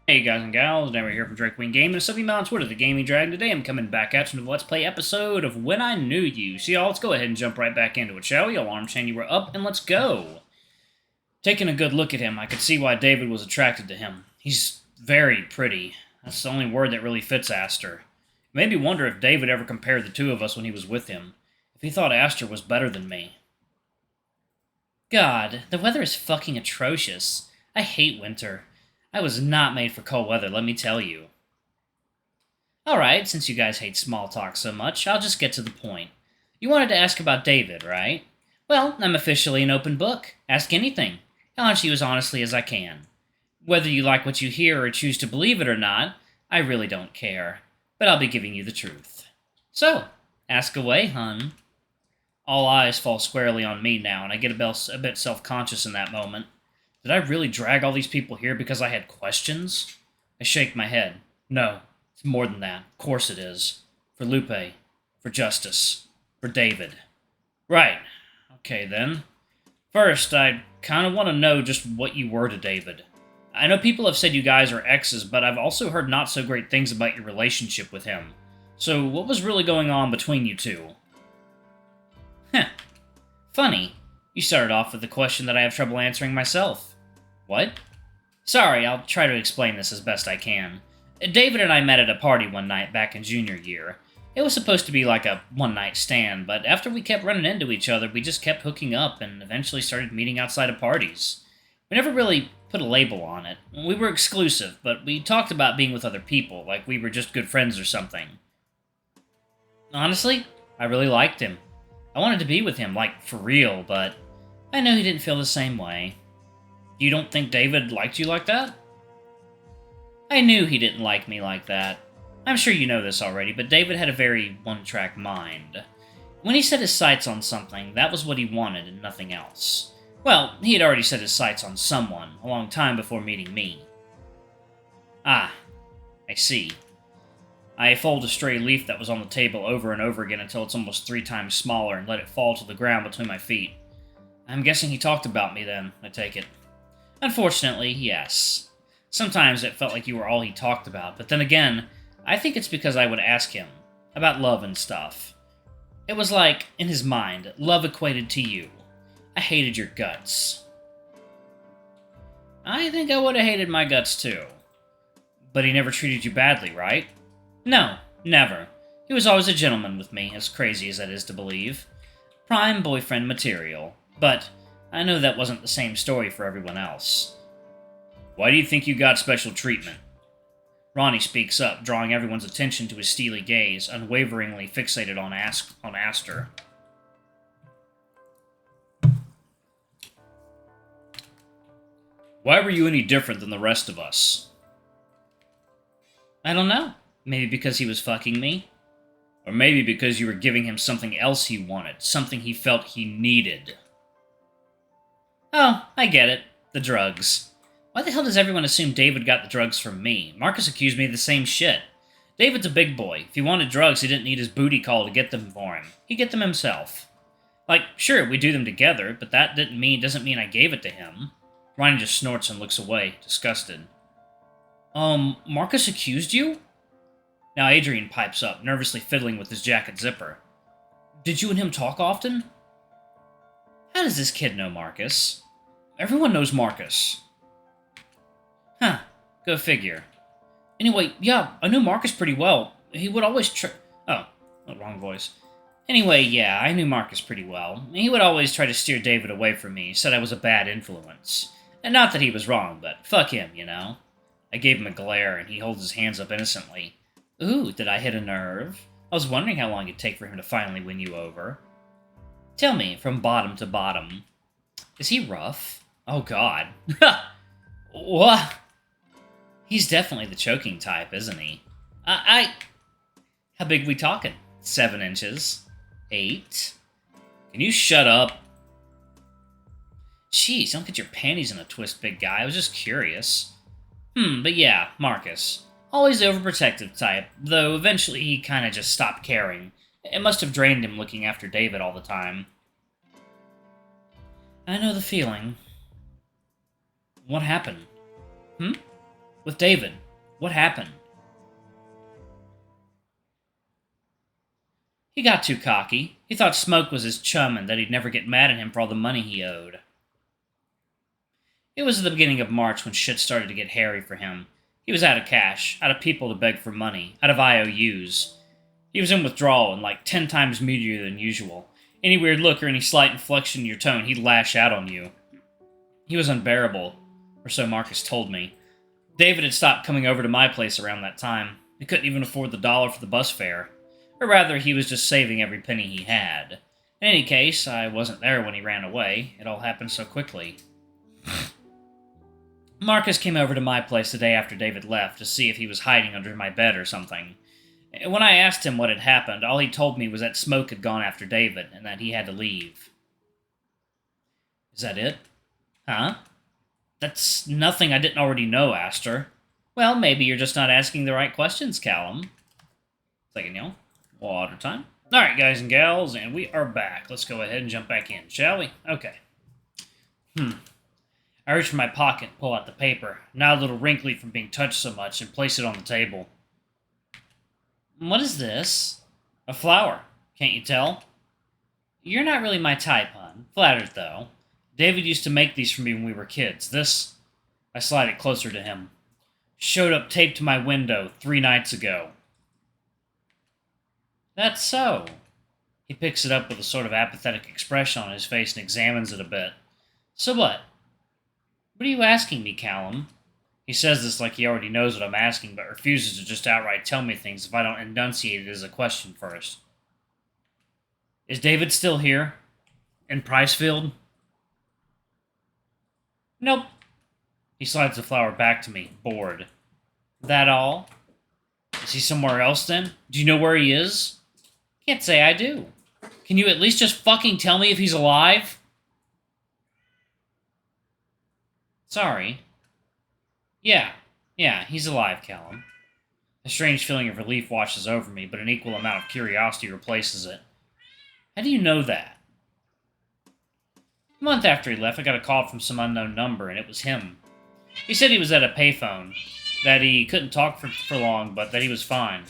Hey guys and gals, Never here from Drake Wing Game, and something on Twitter, the Gaming Dragon. Today I'm coming back at you with a Let's Play episode of When I Knew You. So y'all, let's go ahead and jump right back into it, shall we? Alarm chain, you were up, and let's go. Taking a good look at him, I could see why David was attracted to him. He's very pretty. That's the only word that really fits Aster. It made me wonder if David ever compared the two of us when he was with him. If he thought Aster was better than me. God, the weather is fucking atrocious. I hate winter. I was not made for cold weather, let me tell you. Alright, since you guys hate small talk so much, I'll just get to the point. You wanted to ask about David, right? Well, I'm officially an open book. Ask anything. I'll answer you as honestly as I can. Whether you like what you hear or choose to believe it or not, I really don't care. But I'll be giving you the truth. So, ask away, hun. All eyes fall squarely on me now, and I get a bit self-conscious in that moment. Did I really drag all these people here because I had questions? I shake my head. No, it's more than that. Of course it is. For Lupe. For Justice. For David. Right. Okay, then. First, I kind of want to know just what you were to David. I know people have said you guys are exes, but I've also heard not so great things about your relationship with him. So, what was really going on between you two? Heh. Funny. You started off with a question that I have trouble answering myself. What? Sorry, I'll try to explain this as best I can. David and I met at a party one night back in junior year. It was supposed to be like a one-night stand, but after we kept running into each other, we just kept hooking up and eventually started meeting outside of parties. We never really put a label on it. We were exclusive, but we talked about being with other people, like we were just good friends or something. Honestly, I really liked him. I wanted to be with him, like, for real, but I know he didn't feel the same way. You don't think David liked you like that? I knew he didn't like me like that. I'm sure you know this already, but David had a very one-track mind. When he set his sights on something, that was what he wanted and nothing else. Well, he had already set his sights on someone, a long time before meeting me. Ah, I see. I fold a stray leaf that was on the table over and over again until it's almost 3 times smaller and let it fall to the ground between my feet. I'm guessing he talked about me then, I take it. Unfortunately, yes. Sometimes it felt like you were all he talked about, but then again, I think it's because I would ask him about love and stuff. It was like, in his mind, love equated to you. I hated your guts. I think I would have hated my guts too. But he never treated you badly, right? No, never. He was always a gentleman with me, as crazy as that is to believe. Prime boyfriend material. But I know that wasn't the same story for everyone else. Why do you think you got special treatment? Ronnie speaks up, drawing everyone's attention to his steely gaze, unwaveringly fixated on Aster. Why were you any different than the rest of us? I don't know. Maybe because he was fucking me? Or maybe because you were giving him something else he wanted, something he felt he needed. Oh, I get it. The drugs. Why the hell does everyone assume David got the drugs from me? Marcus accused me of the same shit. David's a big boy. If he wanted drugs, he didn't need his booty call to get them for him. He'd get them himself. Like, sure, we do them together, but that doesn't mean I gave it to him. Ronnie just snorts and looks away, disgusted. Marcus accused you? Now Adrian pipes up, nervously fiddling with his jacket zipper. Did you and him talk often? How does this kid know Marcus? Everyone knows Marcus. Huh, go figure. Anyway, yeah, I knew Marcus pretty well. He would always Oh, wrong voice. Anyway, yeah, I knew Marcus pretty well. He would always try to steer David away from me, said I was a bad influence. And not that he was wrong, but fuck him, you know? I gave him a glare, and he holds his hands up innocently. Ooh, did I hit a nerve? I was wondering how long it'd take for him to finally win you over. Tell me, from bottom to bottom, is he rough? Oh god. What? He's definitely the choking type, isn't he? How big we talking? 7 inches? 8? Can you shut up? Jeez, don't get your panties in a twist, big guy. I was just curious. But yeah, Marcus. Always the overprotective type, though eventually he kinda just stopped caring. It must have drained him looking after David all the time. I know the feeling. What happened? With David. What happened? He got too cocky. He thought Smoke was his chum and that he'd never get mad at him for all the money he owed. It was the beginning of March when shit started to get hairy for him. He was out of cash, out of people to beg for money, out of IOUs. He was in withdrawal and like 10 times moodier than usual. Any weird look or any slight inflection in your tone, he'd lash out on you. He was unbearable, or so Marcus told me. David had stopped coming over to my place around that time. He couldn't even afford the $1 for the bus fare. Or rather, he was just saving every penny he had. In any case, I wasn't there when he ran away. It all happened so quickly. Marcus came over to my place the day after David left to see if he was hiding under my bed or something. When I asked him what had happened, all he told me was that Smoke had gone after David and that he had to leave. Is that it? Huh? That's nothing I didn't already know, Aster. Well, maybe you're just not asking the right questions, Callum. Second, y'all. Water time. Alright, guys and gals, and we are back. Let's go ahead and jump back in, shall we? Okay. I reach for my pocket and pull out the paper, now a little wrinkly from being touched so much, and place it on the table. What is this? A flower. Can't you tell? You're not really my type, hon. Flattered, though. David used to make these for me when we were kids. This... I slide it closer to him. Showed up taped to my window 3 nights ago. That's so. He picks it up with a sort of apathetic expression on his face and examines it a bit. So what? What are you asking me, Callum? He says this like he already knows what I'm asking, but refuses to just outright tell me things if I don't enunciate it as a question first. Is David still here? In Pricefield? Nope. He slides the flower back to me, bored. That all? Is he somewhere else then? Do you know where he is? Can't say I do. Can you at least just fucking tell me if he's alive? Sorry. Yeah, he's alive, Callum. A strange feeling of relief washes over me, but an equal amount of curiosity replaces it. How do you know that? A month after he left, I got a call from some unknown number, and it was him. He said he was at a payphone, that he couldn't talk for long, but that he was fine,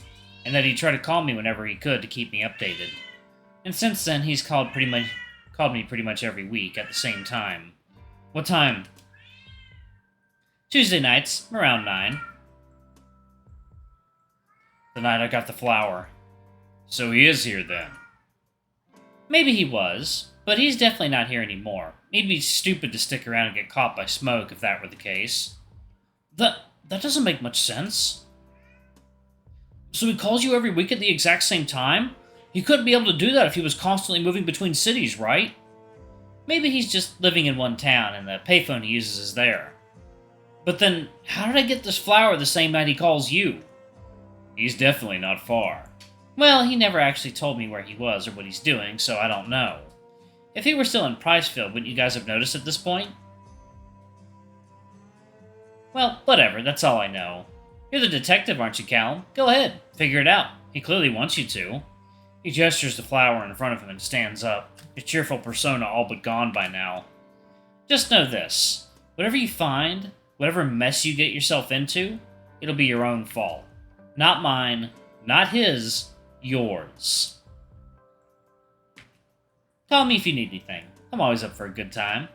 and that he'd try to call me whenever he could to keep me updated. And since then, he's called me pretty much every week at the same time. What time? Tuesday nights, around 9. The night I got the flower. So he is here then? Maybe he was, but he's definitely not here anymore. He'd be stupid to stick around and get caught by Smoke if that were the case. That doesn't make much sense. So he calls you every week at the exact same time? He couldn't be able to do that if he was constantly moving between cities, right? Maybe he's just living in one town and the payphone he uses is there. But then, how did I get this flower the same night he calls you? He's definitely not far. Well, he never actually told me where he was or what he's doing, so I don't know. If he were still in Pricefield, wouldn't you guys have noticed at this point? Well, whatever, that's all I know. You're the detective, aren't you, Callum? Go ahead, figure it out. He clearly wants you to. He gestures the flower in front of him and stands up, his cheerful persona all but gone by now. Just know this. Whatever you find, whatever mess you get yourself into, it'll be your own fault. Not mine, not his, yours. Call me if you need anything. I'm always up for a good time.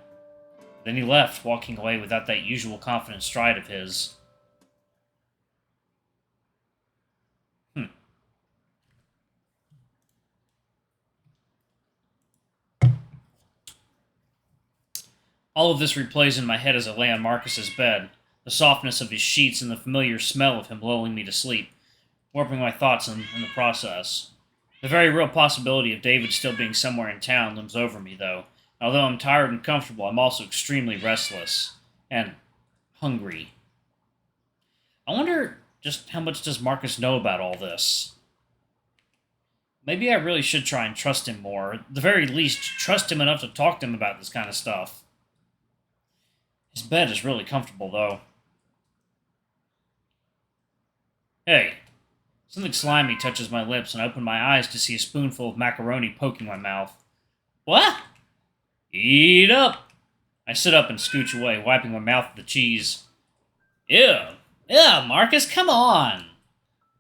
Then he left, walking away without that usual confident stride of his. All of this replays in my head as I lay on Marcus's bed, the softness of his sheets and the familiar smell of him lulling me to sleep, warping my thoughts in the process. The very real possibility of David still being somewhere in town looms over me, though. Although I'm tired and comfortable, I'm also extremely restless. And hungry. I wonder just how much does Marcus know about all this? Maybe I really should try and trust him more. At the very least, trust him enough to talk to him about this kind of stuff. His bed is really comfortable, though. Hey. Something slimy touches my lips, and I open my eyes to see a spoonful of macaroni poking my mouth. What? Eat up! I sit up and scooch away, wiping my mouth with the cheese. Ew, Yeah, Marcus, come on!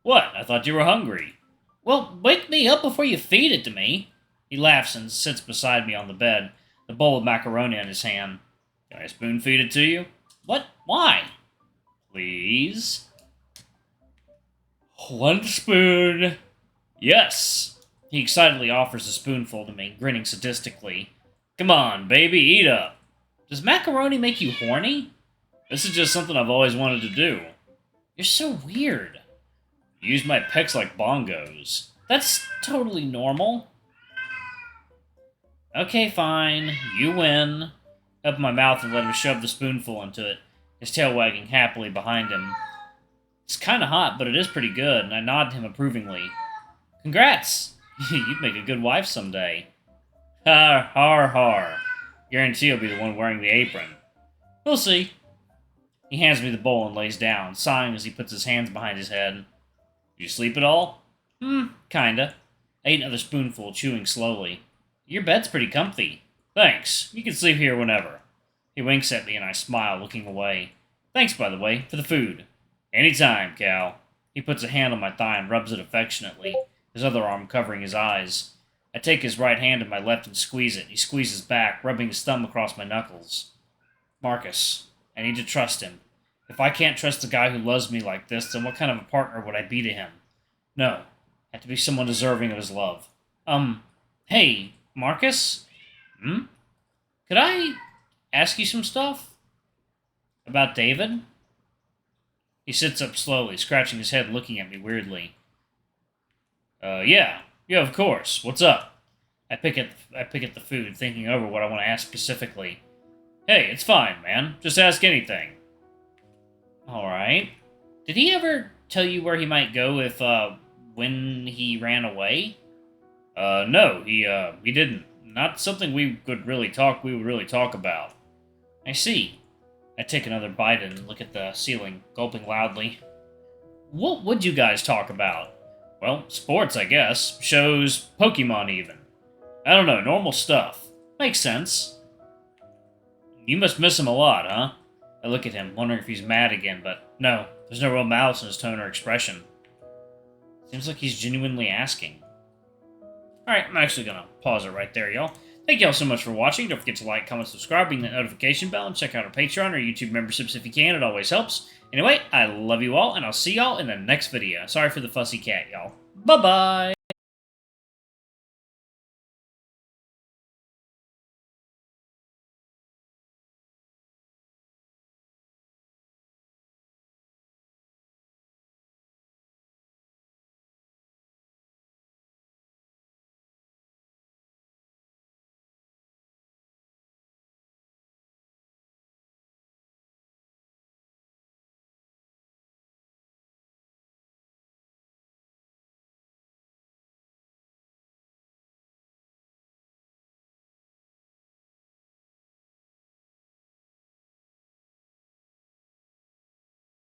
What? I thought you were hungry. Well, wake me up before you feed it to me. He laughs and sits beside me on the bed, the bowl of macaroni in his hand. Can I spoon feed it to you? What? Why? Please? 1 spoon. Yes. He excitedly offers a spoonful to me, grinning sadistically. Come on, baby, eat up. Does macaroni make you horny? This is just something I've always wanted to do. You're so weird. You use my pecs like bongos. That's totally normal. Okay, fine. You win. Open my mouth and let him shove the spoonful into it, his tail wagging happily behind him. It's kind of hot, but it is pretty good, and I nod to him approvingly. Congrats! You'd make a good wife someday. Har, har, har. Guarantee you'll be the one wearing the apron. We'll see. He hands me the bowl and lays down, sighing as he puts his hands behind his head. You sleep at all? Kinda. I ate another spoonful, chewing slowly. Your bed's pretty comfy. Thanks. You can sleep here whenever. He winks at me and I smile, looking away. Thanks, by the way, for the food. Anytime, Cal. He puts a hand on my thigh and rubs it affectionately, his other arm covering his eyes. I take his right hand in my left and squeeze it. He squeezes back, rubbing his thumb across my knuckles. Marcus, I need to trust him. If I can't trust a guy who loves me like this, then what kind of a partner would I be to him? No. Have to be someone deserving of his love. Hey, Marcus? Could I ask you some stuff? About David? He sits up slowly, scratching his head, looking at me weirdly. Yeah. Yeah, of course. What's up? I pick at the food, thinking over what I want to ask specifically. Hey, it's fine, man. Just ask anything. Alright. Did he ever tell you where he might go if, when he ran away? No, he didn't. Not something we would really talk about. I see. I take another bite and look at the ceiling, gulping loudly. What would you guys talk about? Well, sports, I guess. Shows, Pokemon even. I don't know, normal stuff. Makes sense. You must miss him a lot, huh? I look at him, wondering if he's mad again, but no, there's no real malice in his tone or expression. Seems like he's genuinely asking. Alright, I'm actually gonna pause it right there, y'all. Thank y'all so much for watching. Don't forget to like, comment, subscribe, ring that notification bell, and check out our Patreon or YouTube memberships if you can. It always helps. Anyway, I love you all, and I'll see y'all in the next video. Sorry for the fussy cat, y'all. Bye-bye!